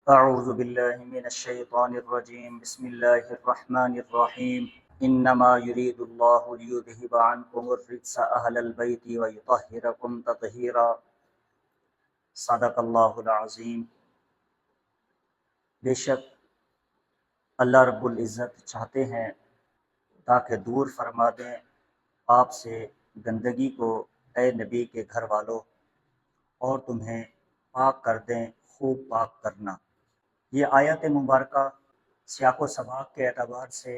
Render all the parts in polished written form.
اعوذ باللہ من الشیطان الرجیم بسم اللہ الرحمن الرحیم انما یرید اللہ لیذہب عنکم الرجس اہل البیت ویطہرکم تطہیرا۔ صدق اللہ العظیم۔ بے شک اللہ رب العزت چاہتے ہیں تاکہ دور فرما دیں آپ سے گندگی کو، اے نبی کے گھر والوں، اور تمہیں پاک کر دیں خوب پاک کرنا۔ یہ آیت مبارکہ سیاق و سباق کے اعتبار سے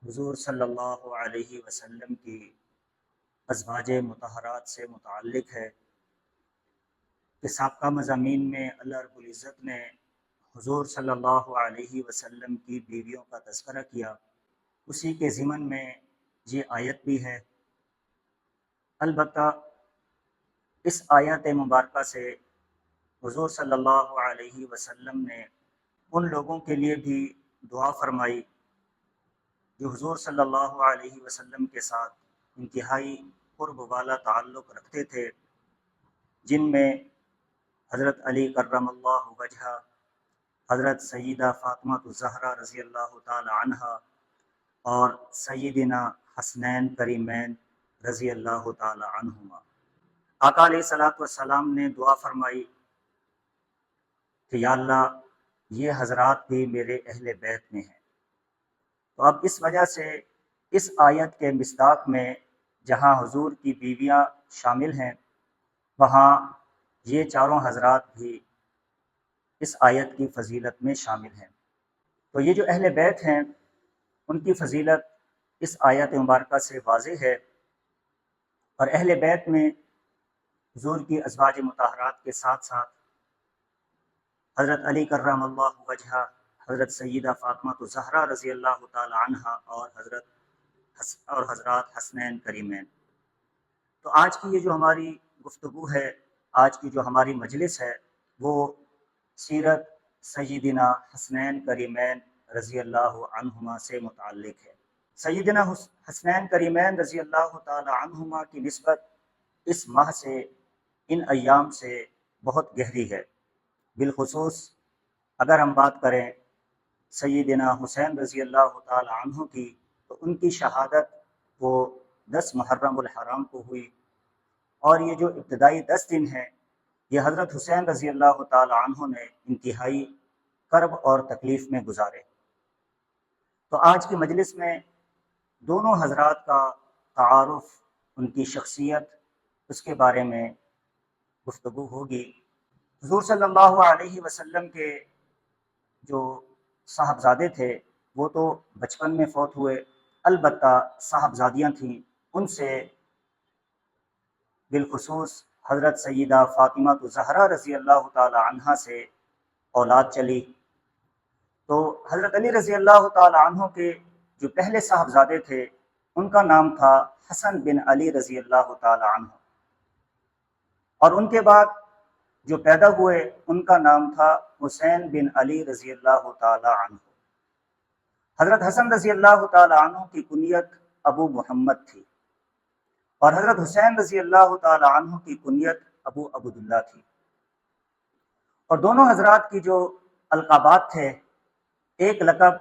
حضور صلی اللہ علیہ وسلم کی ازواج مطہرات سے متعلق ہے کہ سابقہ مضامین میں اللہ رب العزت نے حضور صلی اللہ علیہ وسلم کی بیویوں کا تذکرہ کیا، اسی کے ضمن میں یہ آیت بھی ہے۔ البتہ اس آیت مبارکہ سے حضور صلی اللہ علیہ وسلم نے ان لوگوں کے لیے بھی دعا فرمائی جو حضور صلی اللہ علیہ وسلم کے ساتھ انتہائی قرب والا تعلق رکھتے تھے، جن میں حضرت علی کرم اللہ وجہہ، حضرت سیدہ فاطمہ الزہرا رضی اللہ تعالی عنہا، اور سیدنا حسنین کریمین رضی اللہ تعالی عنہما۔ آقا علیہ الصلوۃ والسلام نے دعا فرمائی کہ یا اللہ یہ حضرات بھی میرے اہل بیت میں ہیں۔ تو اب اس وجہ سے اس آیت کے مصداق میں جہاں حضور کی بیویاں شامل ہیں، وہاں یہ چاروں حضرات بھی اس آیت کی فضیلت میں شامل ہیں۔ تو یہ جو اہل بیت ہیں ان کی فضیلت اس آیت مبارکہ سے واضح ہے، اور اہل بیت میں حضور کی ازواج مطہرات کے ساتھ ساتھ حضرت علی کرم اللہ وجہہ، حضرت سیدہ فاطمہ الزہرا رضی اللہ تعالی عنہا، اور حضرات حسنین کریمین۔ تو آج کی یہ جو ہماری گفتگو ہے، آج کی جو ہماری مجلس ہے، وہ سیرت سیدنا حسنین کریمین رضی اللہ عنہما سے متعلق ہے۔ سیدنا حسنین کریمین رضی اللہ تعالی عنہما کی نسبت اس ماہ سے، ان ایام سے بہت گہری ہے۔ بالخصوص اگر ہم بات کریں سیدنا حسین رضی اللہ تعالی عنہ کی، تو ان کی شہادت وہ 10 محرم الحرام کو ہوئی، اور یہ جو ابتدائی 10 دن ہیں یہ حضرت حسین رضی اللہ تعالی عنہ نے انتہائی کرب اور تکلیف میں گزارے۔ تو آج کی مجلس میں دونوں حضرات کا تعارف، ان کی شخصیت، اس کے بارے میں گفتگو ہوگی۔ حضور صلی اللہ علیہ وسلم کے جو صاحبزادے تھے وہ تو بچپن میں فوت ہوئے، البتہ صاحبزادیاں تھیں، ان سے بالخصوص حضرت سیدہ فاطمہ الزہرا رضی اللہ تعالی عنہا سے اولاد چلی۔ تو حضرت علی رضی اللہ تعالی عنہ کے جو پہلے صاحبزادے تھے ان کا نام تھا حسن بن علی رضی اللہ تعالی عنہ، اور ان کے بعد جو پیدا ہوئے ان کا نام تھا حسین بن علی رضی اللہ تعالی عنہ۔ حضرت حسن رضی اللہ تعالی عنہ کی کنیت ابو محمد تھی، اور حضرت حسین رضی اللہ تعالی عنہ کی کنیت ابو عبداللہ تھی۔ اور دونوں حضرات کی جو القابات تھے، ایک لقب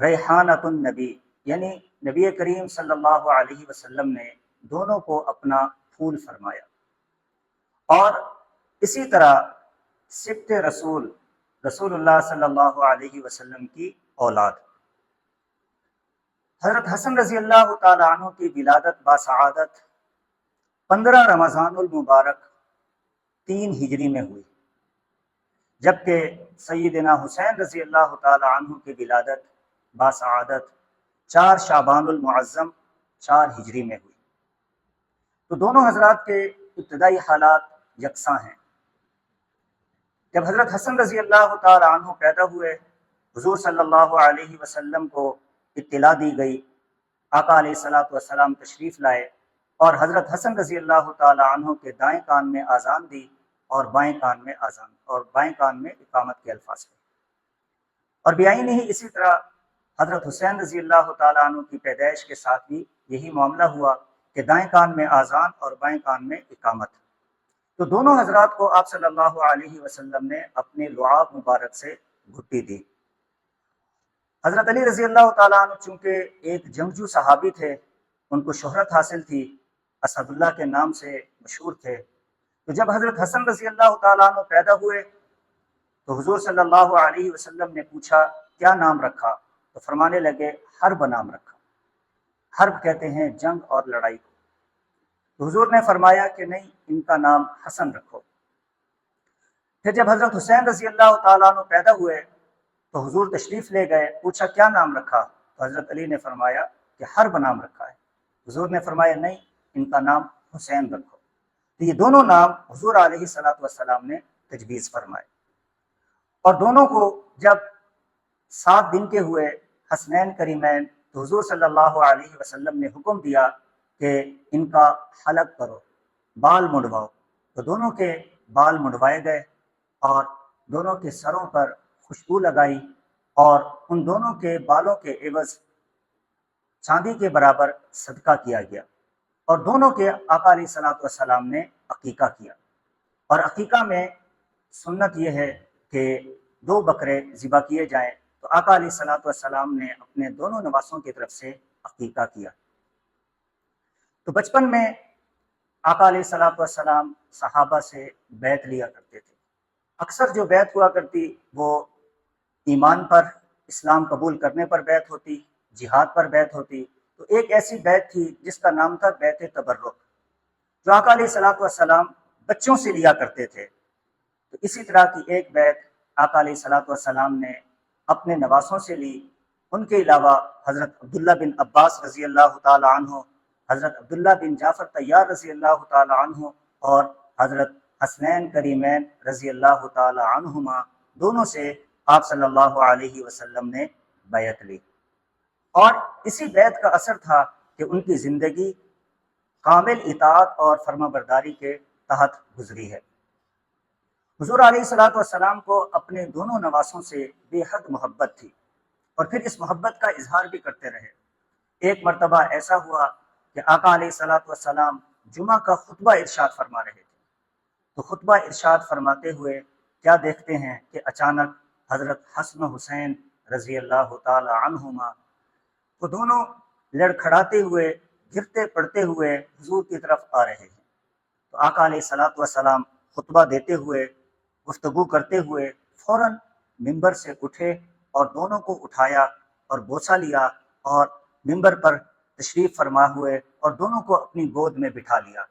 ریحانۃ النبی، یعنی نبی کریم صلی اللہ علیہ وسلم نے دونوں کو اپنا پھول فرمایا، اور اسی طرح سبط رسول اللہ صلی اللہ علیہ وسلم کی اولاد۔ حضرت حسن رضی اللہ تعالی عنہ کی ولادت باسعادت 15 رمضان المبارک 3 ہجری میں ہوئی، جبکہ سیدنا حسین رضی اللہ تعالی عنہ کی ولادت باسعادت 4 شعبان المعظم 4 ہجری میں ہوئی۔ تو دونوں حضرات کے ابتدائی حالات یکساں ہیں۔ جب حضرت حسن رضی اللہ تعالی عنہ پیدا ہوئے، حضور صلی اللہ علیہ وسلم کو اطلاع دی گئی، آقا علیہ الصلوۃ والسلام تشریف لائے، اور حضرت حسن رضی اللہ تعالی عنہ کے دائیں کان میں اذان دی، اور بائیں کان میں اذان، اور بائیں کان میں اقامت کے الفاظ ہوئے۔ اور بیائی نہیں اسی طرح حضرت حسین رضی اللہ تعالی عنہ کی پیدائش کے ساتھ بھی یہی معاملہ ہوا کہ دائیں کان میں اذان اور بائیں کان میں اقامت۔ تو دونوں حضرات کو آپ صلی اللہ علیہ وسلم نے اپنے لعاب مبارک سے گھٹی دی۔ حضرت علی رضی اللہ تعالیٰ عنہ چونکہ ایک جنگجو صحابی تھے، ان کو شہرت حاصل تھی، اسد اللہ کے نام سے مشہور تھے، تو جب حضرت حسن رضی اللہ تعالیٰ عنہ پیدا ہوئے تو حضور صلی اللہ علیہ وسلم نے پوچھا کیا نام رکھا؟ تو فرمانے لگے حرب نام رکھا۔ حرب کہتے ہیں جنگ اور لڑائی کو۔ تو حضور نے فرمایا کہ نہیں، ان کا نام حسن رکھو۔ پھر جب حضرت حسین رضی اللہ تعالیٰ عنہ پیدا ہوئے تو حضور تشریف لے گئے، پوچھا کیا نام رکھا؟ تو حضرت علی نے فرمایا کہ حرب نام رکھا ہے۔ حضور نے فرمایا نہیں، ان کا نام حسین رکھو۔ تو یہ دونوں نام حضور علیہ السلام نے تجویز فرمائے، اور دونوں کو جب 7 دن کے ہوئے حسنین کریمین، تو حضور صلی اللہ علیہ وسلم نے حکم دیا کہ ان کا حلق کرو، بال منڈواؤ۔ تو دونوں کے بال منڈوائے گئے اور دونوں کے سروں پر خوشبو لگائی، اور ان دونوں کے بالوں کے عوض چاندی کے برابر صدقہ کیا گیا، اور دونوں کے آقا علیہ السلام نے عقیقہ کیا۔ اور عقیقہ میں سنت یہ ہے کہ 2 بکرے ذبح کیے جائیں، تو آقا علیہ السلام نے اپنے دونوں نواسوں کی طرف سے عقیقہ کیا۔ تو بچپن میں آقا علیہ السلام صحابہ سے بیعت لیا کرتے تھے۔ اکثر جو بیعت ہوا کرتی وہ ایمان پر، اسلام قبول کرنے پر بیعت ہوتی، جہاد پر بیعت ہوتی۔ تو ایک ایسی بیعت تھی جس کا نام تھا بیعت تبرک، جو آقا علیہ السلام بچوں سے لیا کرتے تھے۔ تو اسی طرح کی ایک بیعت آقا علیہ السلام نے اپنے نواسوں سے لی۔ ان کے علاوہ حضرت عبداللہ بن عباس رضی اللہ تعالی عنہ، حضرت عبداللہ بن جعفر طیار رضی اللہ تعالی عنہ، اور حضرت حسنین کریمین رضی اللہ تعالی عنہما، دونوں سے آپ صلی اللہ علیہ وسلم نے بیعت لی۔ اور اسی بیعت کا اثر تھا کہ ان کی زندگی کامل اطاعت اور فرما برداری کے تحت گزری ہے۔ حضور علیہ السلام کو اپنے دونوں نواسوں سے بے حد محبت تھی، اور پھر اس محبت کا اظہار بھی کرتے رہے۔ ایک مرتبہ ایسا ہوا کہ آقا علیہ السلام جمعہ کا خطبہ ارشاد فرما رہے تھے، تو خطبہ ارشاد فرماتے ہوئے کیا دیکھتے ہیں کہ اچانک حضرت حسن و حسین رضی اللہ تعالی عنہما وہ دونوں لڑکھڑاتے ہوئے، گرتے پڑتے ہوئے حضور کی طرف آ رہے ہیں۔ تو آقا علیہ السلام خطبہ دیتے ہوئے، گفتگو کرتے ہوئے فوراً ممبر سے اٹھے اور دونوں کو اٹھایا اور بوسہ لیا، اور ممبر پر تشریف فرما ہوئے اور دونوں کو اپنی گود میں بٹھا لیا،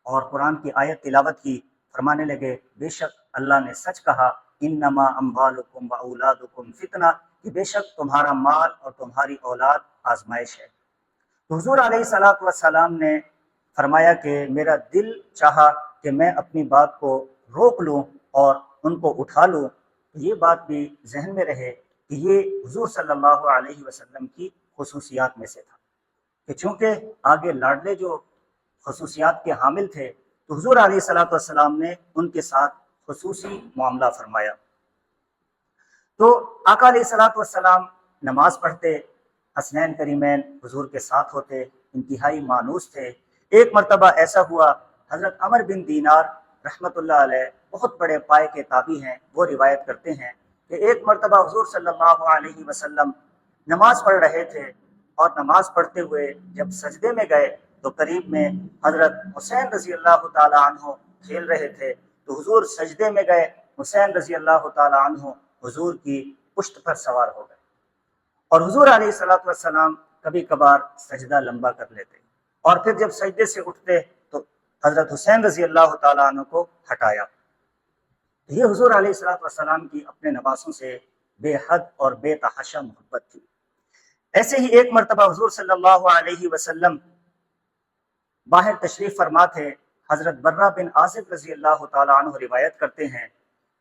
اور قرآن کی آیت تلاوت کی، فرمانے لگے بے شک اللہ نے سچ کہا، انما اموالکم و اولادکم فتنہ، کہ بے شک تمہارا مال اور تمہاری اولاد آزمائش ہے۔ تو حضور علیہ السلام نے فرمایا کہ میرا دل چاہا کہ میں اپنی بات کو روک لوں اور ان کو اٹھا لوں۔ تو یہ بات بھی ذہن میں رہے کہ یہ حضور صلی اللہ علیہ وسلم کی خصوصیات میں سے تھا، کہ چونکہ آگے لاڈلے جو خصوصیات کے حامل تھے، تو حضور علیہ السلام نے ان کے ساتھ خصوصی معاملہ فرمایا۔ تو آقا علیہ السلام نماز پڑھتے، حسنین کریمین حضور کے ساتھ ہوتے، انتہائی مانوس تھے۔ ایک مرتبہ ایسا ہوا، حضرت عمر بن دینار رحمۃ اللہ علیہ بہت بڑے پائے کے تابعی ہیں، وہ روایت کرتے ہیں کہ ایک مرتبہ حضور صلی اللہ علیہ وسلم نماز پڑھ رہے تھے، اور نماز پڑھتے ہوئے جب سجدے میں گئے تو قریب میں حضرت حسین رضی اللہ تعالی عنہ کھیل رہے تھے۔ تو حضور سجدے میں گئے، حسین رضی اللہ تعالی عنہ حضور کی پشت پر سوار ہو گئے، اور حضور علیہ السلام کبھی کبھار سجدہ لمبا کر لیتے، اور پھر جب سجدے سے اٹھتے تو حضرت حسین رضی اللہ تعالیٰ عنہ کو ہٹایا۔ یہ حضور علیہ السلام کی اپنے نواسوں سے بے حد اور بے تحاشا محبت تھی۔ ایسے ہی ایک مرتبہ حضور صلی اللہ علیہ وسلم باہر تشریف فرما تھے۔ حضرت برہ بن عازب رضی اللہ تعالیٰ عنہ روایت کرتے ہیں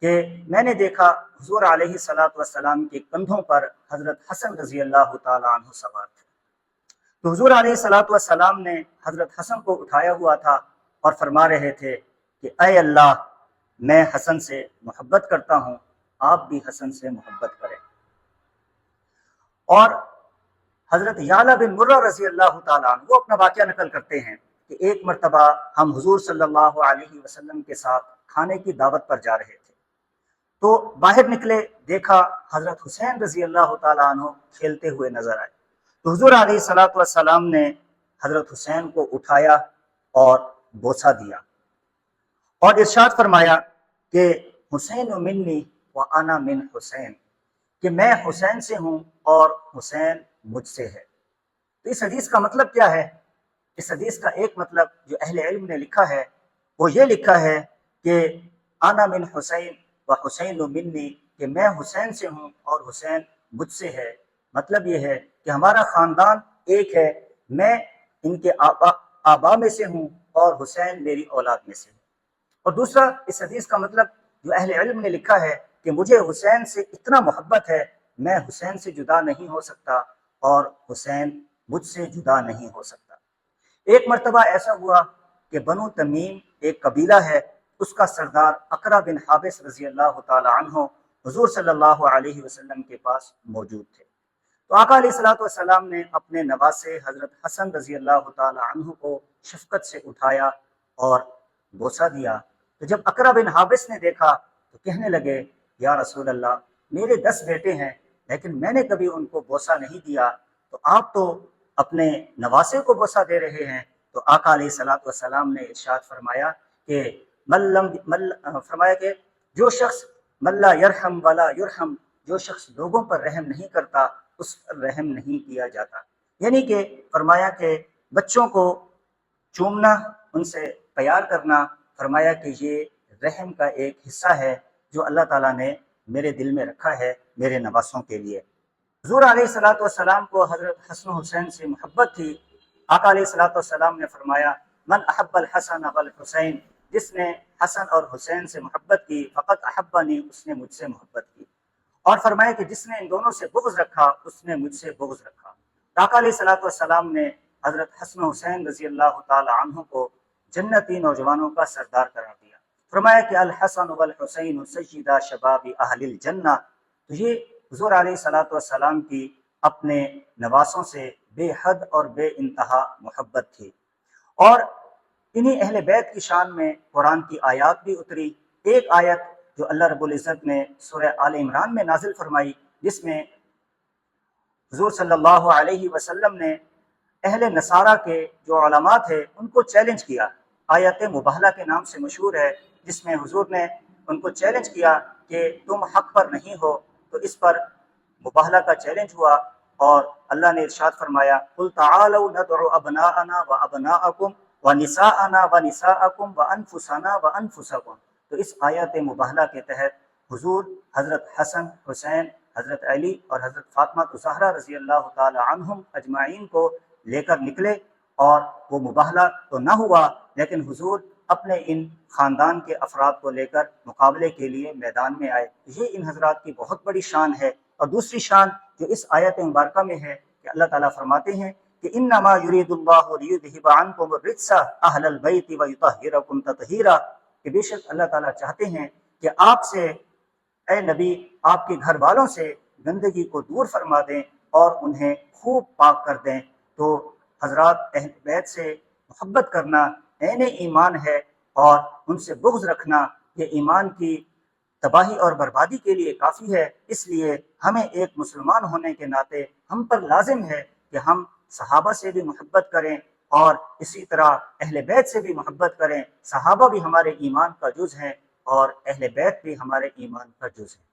کہ میں نے دیکھا حضور علیہ السلام کے کندھوں پر حضرت حسن رضی اللہ تعالیٰ عنہ سوار تھے۔ تو حضور علیہ السلام نے حضرت حسن کو اٹھایا ہوا تھا اور فرما رہے تھے کہ اے اللہ، میں حسن سے محبت کرتا ہوں، آپ بھی حسن سے محبت کریں۔ اور حضرت یعلا بن مرہ رضی اللہ تعالیٰ عنہ وہ اپنا واقعہ نقل کرتے ہیں کہ ایک مرتبہ ہم حضور صلی اللہ علیہ وسلم کے ساتھ کھانے کی دعوت پر جا رہے تھے، تو باہر نکلے، دیکھا حضرت حسین رضی اللہ تعالیٰ عنہ کھیلتے ہوئے نظر آئے، تو حضور علیہ الصلوۃ والسلام نے حضرت حسین کو اٹھایا اور بوسہ دیا اور ارشاد فرمایا کہ حسین منی و انا من حسین، کہ میں حسین سے ہوں اور حسین مجھ سے ہے۔ تو اس حدیث کا مطلب کیا ہے؟ اس حدیث کا ایک مطلب جو اہل علم نے لکھا ہے وہ یہ لکھا ہے کہ انا من حسین و حسین منی، کہ میں حسین سے ہوں اور حسین مجھ سے ہے۔ مطلب یہ ہے کہ ہمارا خاندان ایک ہے، میں ان کے آبا میں سے ہوں اور حسین میری اولاد میں سے ہے۔ اور دوسرا اس حدیث کا مطلب جو اہل علم نے لکھا ہے کہ مجھے حسین سے اتنا محبت ہے، میں حسین سے جدا نہیں ہو سکتا اور حسین مجھ سے جدا نہیں ہو سکتا۔ ایک مرتبہ ایسا ہوا کہ بنو تمیم ایک قبیلہ ہے، اس کا سردار اقرع بن حابس رضی اللہ تعالی عنہ حضور صلی اللہ علیہ وسلم کے پاس موجود تھے، تو آقا علیہ الصلوۃ والسلام نے اپنے نواسے حضرت حسن رضی اللہ تعالی عنہ کو شفقت سے اٹھایا اور بوسہ دیا۔ تو جب اقرع بن حابس نے دیکھا تو کہنے لگے، یا رسول اللہ، میرے 10 بیٹے ہیں لیکن میں نے کبھی ان کو بوسہ نہیں دیا، تو آپ تو اپنے نواسے کو بوسہ دے رہے ہیں۔ تو آقا علیہ الصلوۃ والسلام نے ارشاد فرمایا کہ فرمایا کہ جو شخص من لا یرحم ولا یرحم، جو شخص لوگوں پر رحم نہیں کرتا اس پر رحم نہیں کیا جاتا۔ یعنی کہ فرمایا کہ بچوں کو چومنا، ان سے پیار کرنا، فرمایا کہ یہ رحم کا ایک حصہ ہے جو اللہ تعالیٰ نے میرے دل میں رکھا ہے میرے نواسوں کے لیے۔ حضور علیہ الصلوۃ والسلام کو حضرت حسن و حسین سے محبت تھی۔ آقا علیہ الصلوۃ والسلام نے فرمایا، من احب الحسن والحسین، جس نے حسن اور حسین سے محبت کی، فقط احبنی، اس نے مجھ سے محبت کی۔ اور فرمایا کہ جس نے ان دونوں سے بغض رکھا اس نے مجھ سے بغض رکھا۔ آقا علیہ الصلوۃ والسلام نے حضرت حسن و حسین رضی اللہ تعالی عنہ کو جنتی نوجوانوں کا سردار قرار دیا۔ فرمایا کہ الحسن والحسین سیدا شباب اہل الجنہ، تو یہ حضور علیہ الصلوۃ والسلام کی اپنے نواسوں سے بے حد اور بے انتہا محبت تھی۔ اور انہی اہل بیت کی شان میں قرآن کی آیات بھی اتری۔ ایک آیت جو اللہ رب العزت نے سورہ آل عمران میں نازل فرمائی، جس میں حضور صلی اللہ علیہ وسلم نے اہل نصارہ کے جو علماء تھے ان کو چیلنج کیا، آیت مباہلہ کے نام سے مشہور ہے، جس میں حضور نے ان کو چیلنج کیا کہ تم حق پر نہیں ہو، تو اس پر مباہلہ کا چیلنج ہوا اور اللہ نے ارشاد فرمایا، قل تعالوا ندعو ابناءنا وابناءکم ونساءنا ونساءکم وانفسنا وانفسکم۔ تو اس آیت مباہلہ کے تحت حضور حضرت حسن، حسین، حضرت علی اور حضرت فاطمہ الزہرا رضی اللہ تعالی عنہم اجمعین کو لے کر نکلے، اور وہ مباہلہ تو نہ ہوا لیکن حضور اپنے ان خاندان کے افراد کو لے کر مقابلے کے لیے میدان میں آئے۔ یہ ان حضرات کی بہت بڑی شان ہے۔ اور دوسری شان جو اس آیت مبارکہ میں ہے کہ اللہ تعالیٰ فرماتے ہیں کہ انما یرید اللہ لیذھب عنکم الرجس اہل البیت ویطہرکم تطہیرا، کہ بے شک اللہ تعالیٰ چاہتے ہیں کہ آپ سے، اے نبی، آپ کے گھر والوں سے گندگی کو دور فرما دیں اور انہیں خوب پاک کر دیں۔ تو حضرات، اہل بیت سے محبت کرنا عین ایمان ہے، اور ان سے بغض رکھنا یہ ایمان کی تباہی اور بربادی کے لیے کافی ہے۔ اس لیے ہمیں ایک مسلمان ہونے کے ناطے ہم پر لازم ہے کہ ہم صحابہ سے بھی محبت کریں اور اسی طرح اہل بیت سے بھی محبت کریں۔ صحابہ بھی ہمارے ایمان کا جز ہیں اور اہل بیت بھی ہمارے ایمان کا جز ہیں۔